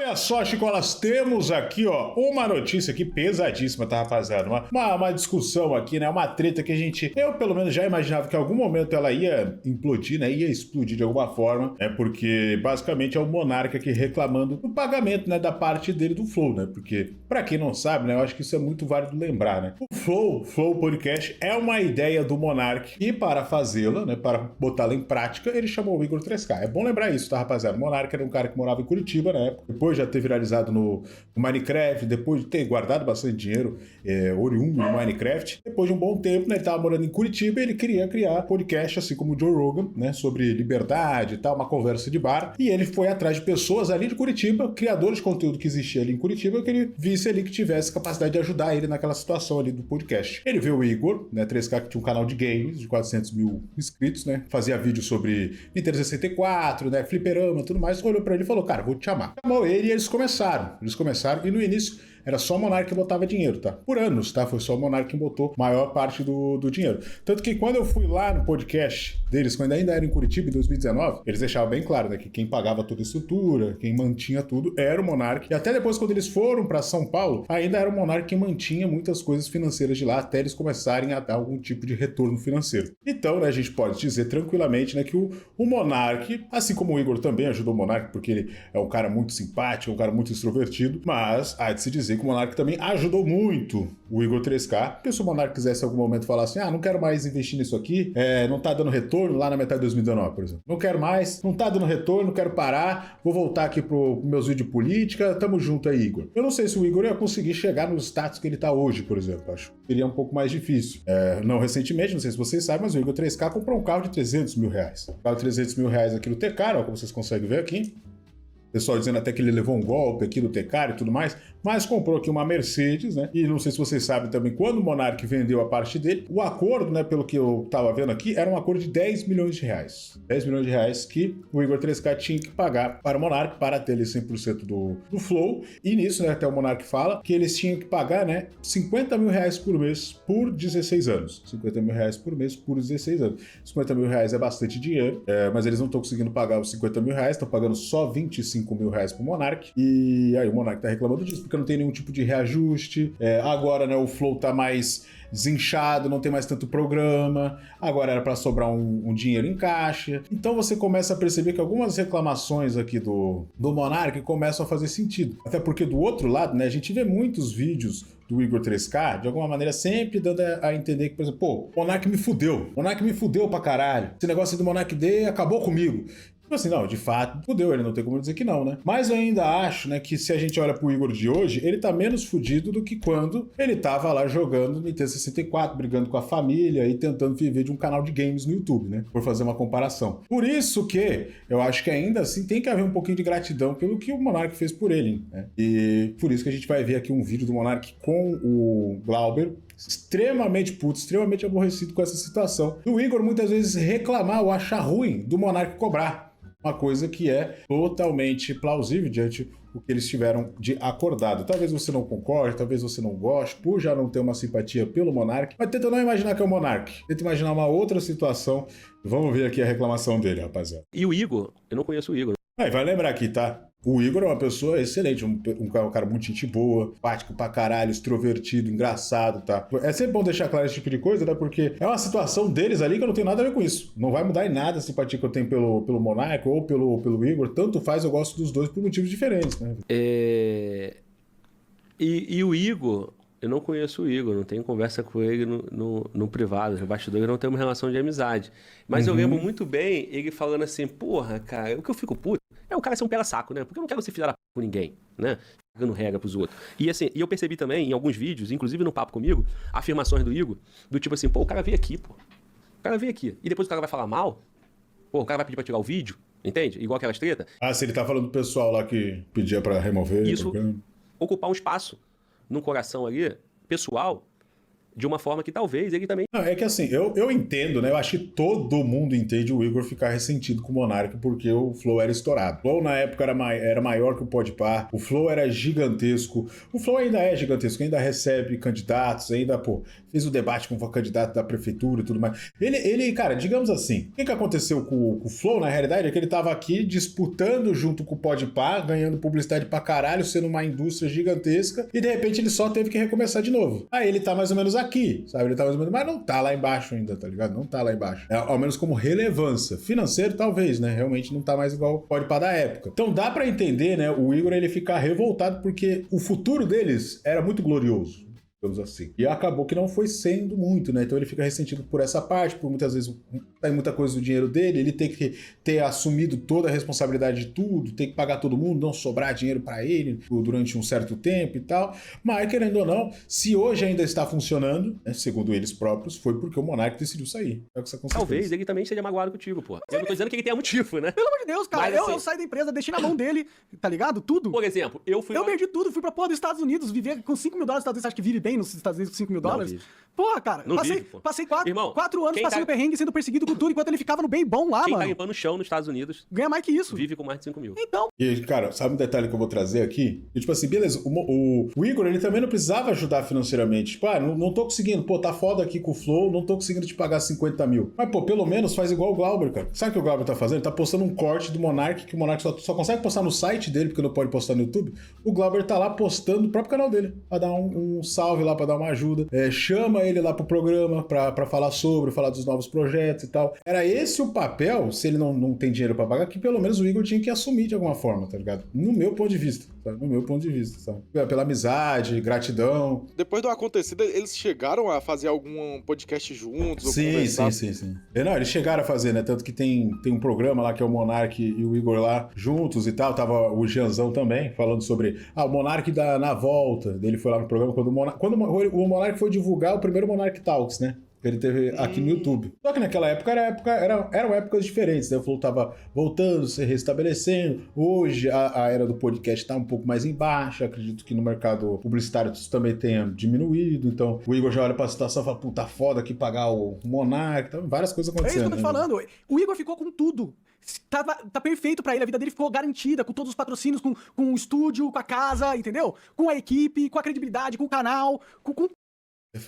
Olha só, Chicolas, temos aqui, ó, uma notícia aqui pesadíssima, tá, rapaziada? Uma discussão aqui, né? Uma treta que eu pelo menos já imaginava que em algum momento ela ia implodir, né? Ia explodir de alguma forma, né? Porque basicamente é o Monark aqui reclamando do pagamento, né? Da parte dele do Flow, né? Porque, pra quem não sabe, né? Eu acho que isso é muito válido lembrar, né? O Flow Podcast é uma ideia do Monark e para fazê-la, né? Para botá-la em prática, ele chamou o Igor 3K. É bom lembrar isso, tá, rapaziada? O Monark era um cara que morava em Curitiba na época. Depois já ter viralizado no Minecraft, depois de ter guardado bastante dinheiro oriundo no Minecraft, depois de um bom tempo, né, ele estava morando em Curitiba e ele queria criar podcast, assim como o Joe Rogan, né, sobre liberdade e tal, uma conversa de bar, e ele foi atrás de pessoas ali de Curitiba, criadores de conteúdo que existia ali em Curitiba, que ele visse ali que tivesse capacidade de ajudar ele naquela situação ali do podcast. Ele viu o Igor, né, 3K, que tinha um canal de games de 400 mil inscritos, né, fazia vídeo sobre Nintendo 64, né, fliperama, tudo mais, olhou pra ele e falou, cara, vou te chamar. Chamou ele e eles começaram e no início era só o Monark que botava dinheiro, tá? Por anos, tá? Foi só o Monark que botou maior parte do dinheiro. Tanto que quando eu fui lá no podcast deles, quando ainda era em Curitiba, em 2019, eles deixavam bem claro, né? Que quem pagava toda a estrutura, quem mantinha tudo, era o Monark. E até depois, quando eles foram pra São Paulo, ainda era o Monark que mantinha muitas coisas financeiras de lá, até eles começarem a dar algum tipo de retorno financeiro. Então, né, a gente pode dizer tranquilamente, né, que o Monark, assim como o Igor também ajudou o Monark, porque ele é um cara muito simpático, um cara muito extrovertido, mas há de se dizer que o Monark também ajudou muito o Igor 3K, porque se o Monark quisesse em algum momento falar assim, não quero mais investir nisso aqui, não tá dando retorno lá na metade de 2019, por exemplo. Não quero mais, não tá dando retorno, quero parar, vou voltar aqui pro meus vídeos de política, tamo junto aí, Igor. Eu não sei se o Igor ia conseguir chegar no status que ele tá hoje, por exemplo, acho que seria um pouco mais difícil. Não recentemente, não sei se vocês sabem, mas o Igor 3K comprou um carro de 300 mil reais. Um carro de 300 mil reais aqui no Tecar, ó, como vocês conseguem ver aqui. Pessoal dizendo até que ele levou um golpe aqui no Tecar e tudo mais, mas comprou aqui uma Mercedes, né? E não sei se vocês sabem também, quando o Monark vendeu a parte dele, o acordo, né, pelo que eu tava vendo aqui, era um acordo de 10 milhões de reais. 10 milhões de reais que o Igor 3K tinha que pagar para o Monark, para ter ele 100% do Flow. E nisso, né, até o Monark fala que eles tinham que pagar, né, 50 mil reais por mês por 16 anos. 50 mil reais por mês por 16 anos. 50 mil reais é bastante dinheiro, mas eles não estão conseguindo pagar os 50 mil reais, estão pagando só 25 mil reais pro Monark, e aí o Monark tá reclamando disso, porque não tem nenhum tipo de reajuste, agora, né, o Flow tá mais desinchado, não tem mais tanto programa, agora era para sobrar um dinheiro em caixa, então você começa a perceber que algumas reclamações aqui do Monark começam a fazer sentido, até porque do outro lado, né, a gente vê muitos vídeos do Igor 3K, de alguma maneira sempre dando a entender que, por exemplo, pô, Monark me fudeu pra caralho, esse negócio do Monark D acabou comigo. Tipo assim, não, de fato, fudeu, ele não tem como dizer que não, né? Mas eu ainda acho, né, que se a gente olha pro Igor de hoje, ele tá menos fudido do que quando ele tava lá jogando Nintendo 64, brigando com a família e tentando viver de um canal de games no YouTube, né? Por fazer uma comparação. Por isso que eu acho que ainda assim tem que haver um pouquinho de gratidão pelo que o Monark fez por ele, né? E por isso que a gente vai ver aqui um vídeo do Monark com o Glauber, extremamente puto, extremamente aborrecido com essa situação. O Igor muitas vezes reclamar ou achar ruim do Monark cobrar. Uma coisa que é totalmente plausível diante do que eles tiveram de acordado. Talvez você não concorde, talvez você não goste, por já não ter uma simpatia pelo Monark, mas tenta não imaginar que é o Monark. Tenta imaginar uma outra situação. Vamos ver aqui a reclamação dele, rapaziada. E o Igor, eu não conheço o Igor. Vai lembrar aqui, tá? O Igor é uma pessoa excelente, um cara muito gente boa, prático pra caralho, extrovertido, engraçado, tá? É sempre bom deixar claro esse tipo de coisa, né? Porque é uma situação deles ali que eu não tenho nada a ver com isso. Não vai mudar em nada a simpatia que eu tenho pelo Monark ou pelo Igor. Tanto faz, eu gosto dos dois por motivos diferentes, né? E o Igor, eu não conheço o Igor, não tenho conversa com ele no privado, no bastidor, eu não tenho uma relação de amizade. Mas eu lembro muito bem ele falando assim, porra, cara, o que eu fico puto é o cara ser um pela-saco, né? Porque eu não quero ser filha da p com ninguém, né? Dando regra pros outros. E assim, eu percebi também em alguns vídeos, inclusive no papo comigo, afirmações do Igor, do tipo assim, pô, o cara veio aqui, pô. O cara veio aqui. E depois o cara vai falar mal, pô, o cara vai pedir pra tirar o vídeo, entende? Igual aquelas tretas. Se ele tá falando do pessoal lá que pedia pra remover. Isso, ocupar um espaço no coração ali, pessoal, de uma forma que talvez ele também... Não, é que assim, eu entendo, né? Eu acho que todo mundo entende o Igor ficar ressentido com o Monark porque o Flow era estourado. O Flow na época era maior que o Podpah, o Flow era gigantesco, o Flow ainda é gigantesco, ainda recebe candidatos, ainda, pô, fez o debate com o candidato da prefeitura e tudo mais. Ele, cara, digamos assim, o que aconteceu com o Flow, na realidade, é que ele tava aqui disputando junto com o Podpah, ganhando publicidade pra caralho, sendo uma indústria gigantesca, e de repente ele só teve que recomeçar de novo. Aí ele tá mais ou menos aqui, sabe? Ele tá mais ou menos, mas não tá lá embaixo ainda, tá ligado? Não tá lá embaixo. Ao menos como relevância. Financeiro, talvez, né? Realmente não tá mais igual o Podpah da época. Então dá pra entender, né? O Igor, ele ficar revoltado porque o futuro deles era muito glorioso, digamos assim. E acabou que não foi sendo muito, né? Então ele fica ressentido por essa parte, por muitas vezes tem muita coisa do dinheiro dele, ele tem que ter assumido toda a responsabilidade de tudo, tem que pagar todo mundo, não sobrar dinheiro pra ele durante um certo tempo e tal. Mas, querendo ou não, se hoje ainda está funcionando, né, segundo eles próprios, foi porque o Monark decidiu sair. É o que você consegue. Talvez ele também esteja magoado contigo, pô. Eu não tô dizendo que ele tenha motivo, né? Pelo amor de Deus, cara. Mas, assim, eu saí da empresa, deixei na mão dele, tá ligado? Tudo. Por exemplo, eu perdi tudo, fui pra porra dos Estados Unidos, viver com 5 mil dólares nos Estados Unidos. Você acha que vive bem nos Estados Unidos com 5 mil dólares? Vive. Porra, cara. Não vive, pô. Passei Irmão, 4 anos passando tá... perrengue, sendo perseguido com tudo, enquanto ele ficava no bem bom lá, Quem mano. tá limpando o chão nos Estados Unidos ganha mais que isso. vive com mais de 5 mil. Então. E, cara, sabe um detalhe que eu vou trazer aqui? E, tipo assim, beleza, o Igor, ele também não precisava ajudar financeiramente. Tipo, não tô conseguindo, pô, tá foda aqui com o Flow, não tô conseguindo te pagar 50 mil. Mas, pô, pelo menos faz igual o Glauber, cara. Sabe o que o Glauber tá fazendo? Ele tá postando um corte do Monark, que o Monark só consegue postar no site dele, porque não pode postar no YouTube. O Glauber tá lá postando no próprio canal dele, pra dar um salve lá, pra dar uma ajuda. Chama ele lá pro programa pra falar falar dos novos projetos e tal. Era esse o papel, se ele não tem dinheiro pra pagar, que pelo menos o Igor tinha que assumir de alguma forma, tá ligado? No meu ponto de vista, sabe? No meu ponto de vista, sabe? Pela amizade, gratidão. Depois do acontecido, eles chegaram a fazer algum podcast juntos? Ou Sim. Não, eles chegaram a fazer, né? Tanto que tem um programa lá que é o Monark e o Igor lá juntos e tal. Tava o Gianzão também falando sobre o Monark na volta. Ele foi lá no programa quando o Monark foi divulgar o primeiro Monark Talks, né? Que ele teve aqui no YouTube. Só que naquela época eram épocas diferentes, né? O Flow tava voltando, se restabelecendo. Hoje a era do podcast tá um pouco mais em baixa. Acredito que no mercado publicitário isso também tenha diminuído. Então o Igor já olha pra situação e fala, puta, foda aqui pagar o Monark. Então, várias coisas acontecendo. É isso que eu tô te falando. O Igor ficou com tudo. Tá perfeito pra ele, a vida dele ficou garantida, com todos os patrocínios, com o estúdio, com a casa, entendeu? Com a equipe, com a credibilidade, com o canal, com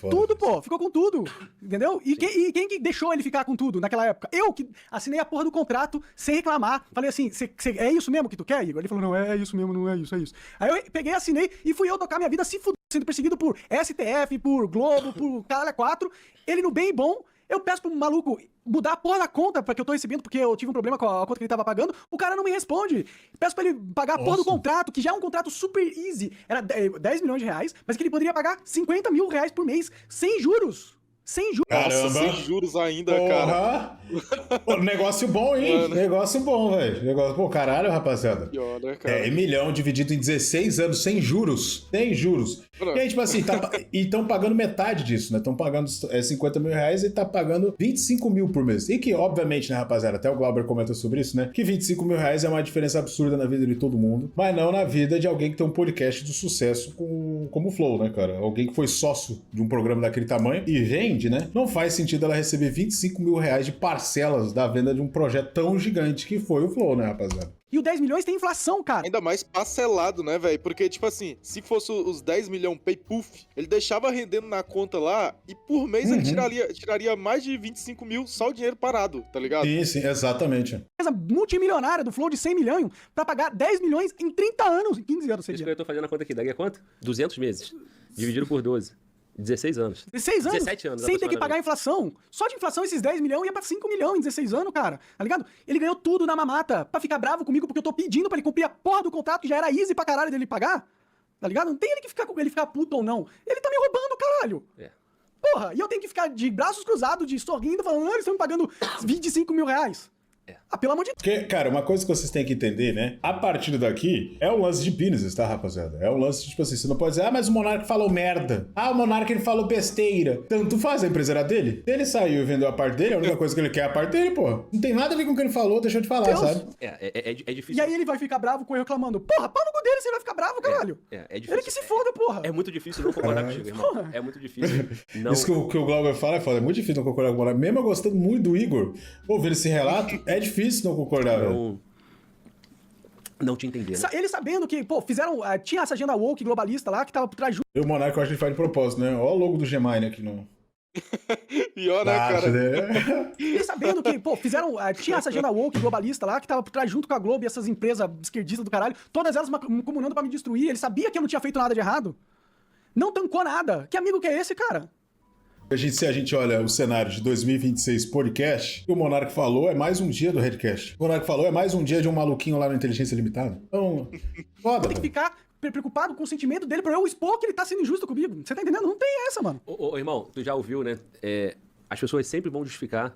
tudo, pô, ficou com tudo, entendeu? E quem que deixou ele ficar com tudo naquela época? Eu que assinei a porra do contrato sem reclamar. Falei assim, é isso mesmo que tu quer, Igor? Ele falou, não, é isso mesmo, não é isso, é isso. Aí eu peguei, assinei e fui eu tocar minha vida se fudendo, sendo perseguido por STF, por Globo, por caralho 4. Ele no bem e bom, eu peço pro maluco mudar a porra da conta que eu tô recebendo, porque eu tive um problema com a conta que ele tava pagando, o cara não me responde. Peço pra ele pagar a porra do contrato, que já é um contrato super easy. Era 10 milhões de reais, mas que ele poderia pagar 50 mil reais por mês, sem juros. Sem juros. Nossa, sem juros ainda, cara. Pô, negócio bom, hein? Mano. Negócio bom, velho. Negócio bom, caralho, rapaziada. Pior, né, cara? milhão dividido em 16 anos, sem juros. Sem juros. E aí, tipo assim, e estão pagando metade disso, né? Estão pagando 50 mil reais e tá pagando 25 mil por mês. E que, obviamente, né, rapaziada, até o Glauber comenta sobre isso, né? Que 25 mil reais é uma diferença absurda na vida de todo mundo, mas não na vida de alguém que tem um podcast de sucesso como o Flow, né, cara? Alguém que foi sócio de um programa daquele tamanho e vende, né? Não faz sentido ela receber 25 mil reais de parcelas da venda de um projeto tão gigante que foi o Flow, né, rapaziada? E o 10 milhões tem inflação, cara. Ainda mais parcelado, né, velho? Porque, tipo assim, se fosse os 10 milhões pay puff, ele deixava rendendo na conta lá e por mês ele tiraria mais de 25 mil só o dinheiro parado, tá ligado? Sim, exatamente. Essa multimilionária do Flow de 100 milhões pra pagar 10 milhões em 30 anos, em 15 anos seria. Isso que eu tô fazendo a conta aqui, daria quanto? 200 meses, dividido por 12. 16 anos. 16 anos? 17 anos. Sem ter que pagar a inflação. Só de inflação, esses 10 milhões ia pra 5 milhões em 16 anos, cara. Tá ligado? Ele ganhou tudo na mamata pra ficar bravo comigo porque eu tô pedindo pra ele cumprir a porra do contrato que já era easy pra caralho dele pagar. Tá ligado? Não tem ele que ficar puto ou não. Ele tá me roubando, caralho. É. Porra, e eu tenho que ficar de braços cruzados, sorrindo, falando, não, eles estão me pagando 25 mil reais. Ah, pelo amor de Porque, cara, uma coisa que vocês têm que entender, né? A partir daqui é um lance de business, tá, rapaziada? É um lance de, tipo assim, você não pode dizer, mas o Monark falou merda. O Monark ele falou besteira. Tanto faz, a empresa era dele. Se ele saiu e vendeu a parte dele, a única coisa que ele quer é a parte dele, pô. Não tem nada a ver com o que ele falou, deixou de falar, Deus. sabe? É E difícil. aí ele vai ficar bravo com eu reclamando. Porra, pau no cu dele, você vai ficar bravo, caralho. É difícil. Ele que se foda, porra. É muito difícil não concordar contigo, irmão. É muito difícil. Não... Isso que o Glauber fala é foda. É muito difícil não concordar com o Monark. Mesmo eu gostando muito do Igor, ouvindo esse relato, é difícil não concordar, velho. Não te entender, né? Ele sabendo que, pô, fizeram. Tinha essa agenda woke globalista lá que tava por trás junto. E o Monark eu acho que ele faz de propósito, né? Ó o logo do Gemini aqui no... Pior, né, Acho, cara? né? Ele sabendo que, pô, fizeram. Tinha essa agenda woke globalista lá que tava por trás junto com a Globo e essas empresas esquerdistas do caralho, todas elas comunando pra me destruir. Ele sabia que eu não tinha feito nada de errado. Não tancou nada. Que amigo que é esse, cara? Se a gente olha o cenário de 2026 podcast, o Monark falou é mais um dia do Redcast. O Monark falou é mais um dia de um maluquinho lá no Inteligência Limitada. Então, foda, Tem que velho. ficar preocupado com o sentimento dele pra eu expor que ele tá sendo injusto comigo. Você tá entendendo? Não tem essa, mano. Ô, irmão, tu já ouviu, né? As pessoas sempre vão justificar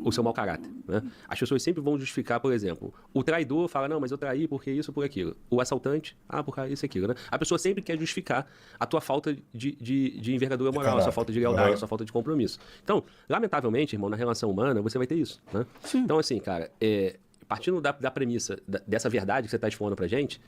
o seu mau caráter, né? As pessoas sempre vão justificar, por exemplo, o traidor fala, não, mas eu traí porque isso, por aquilo. O assaltante, por causa isso e aquilo, né? A pessoa sempre quer justificar a tua falta de envergadura moral, a sua falta de lealdade, a sua falta de compromisso. Então, lamentavelmente, irmão, na relação humana, você vai ter isso, né? Sim. Então, assim, cara, partindo da premissa dessa verdade que você tá expondo pra gente,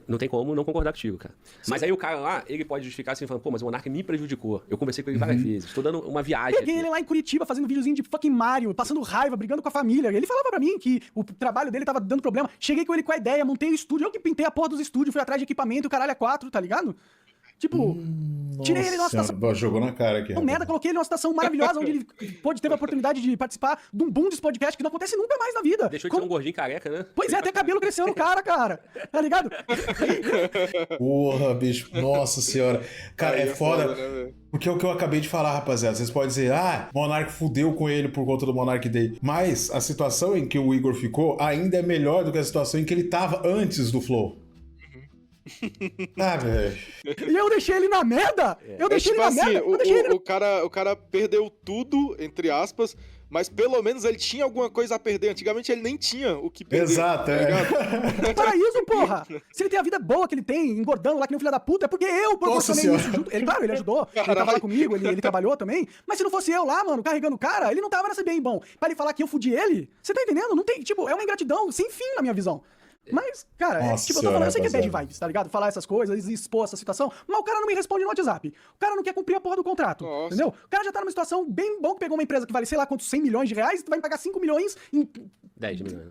não tem como não concordar contigo, cara. Sim. Mas aí o cara lá, ele pode justificar assim, falando, pô, mas o Monark me prejudicou. Eu conversei com ele várias vezes. Tô dando uma viagem. Peguei ele lá em Curitiba fazendo videozinho de fucking Mario, passando raiva, brigando com a família. Ele falava pra mim que o trabalho dele tava dando problema. Cheguei com ele com a ideia, montei o estúdio. Eu que pintei a porra dos estúdios, fui atrás de equipamento, o caralho é 4, tá ligado? Tipo, tirei ele numa situação. Jogou na cara aqui. Merda, coloquei ele numa situação maravilhosa, onde ele teve a oportunidade de participar de um boom desse podcast que não acontece nunca mais na vida. Deixou de ser um gordinho careca, né? Pois é, até cabelo cresceu no cara. Tá ligado? Porra, bicho. Nossa senhora. Cara, é foda. Né, porque é o que eu acabei de falar, rapaziada. Vocês podem dizer, Monark fudeu com ele por conta do Monark Day. Mas a situação em que o Igor ficou ainda é melhor do que a situação em que ele tava antes do Flow. Velho. E eu deixei ele na merda? Eu deixei ele na merda? Eu deixei ele... O cara perdeu tudo, entre aspas, mas pelo menos ele tinha alguma coisa a perder. Antigamente ele nem tinha o que perder. Exato, Paraíso, porra! Se ele tem a vida boa que ele tem, engordando lá que nem um filho da puta, é porque eu proporcionei isso junto. Claro, ele ajudou, ele tava lá comigo, ele trabalhou também. Mas se não fosse eu lá, mano, carregando o cara, ele não tava nessa bem bom. Pra ele falar que eu fudi ele, você tá entendendo? Não tem, tipo, é uma ingratidão sem fim na minha visão. Mas, cara, Nossa eu tô falando, eu sei que é bad rapaziada. vibes, tá ligado? Falar essas coisas, expor essa situação, mas o cara não me responde no WhatsApp. O cara não quer cumprir a porra do contrato, entendeu? O cara já tá numa situação bem bom que pegou uma empresa que vale sei lá quantos 100 milhões de reais e tu vai me pagar 5 milhões em 10 milhões.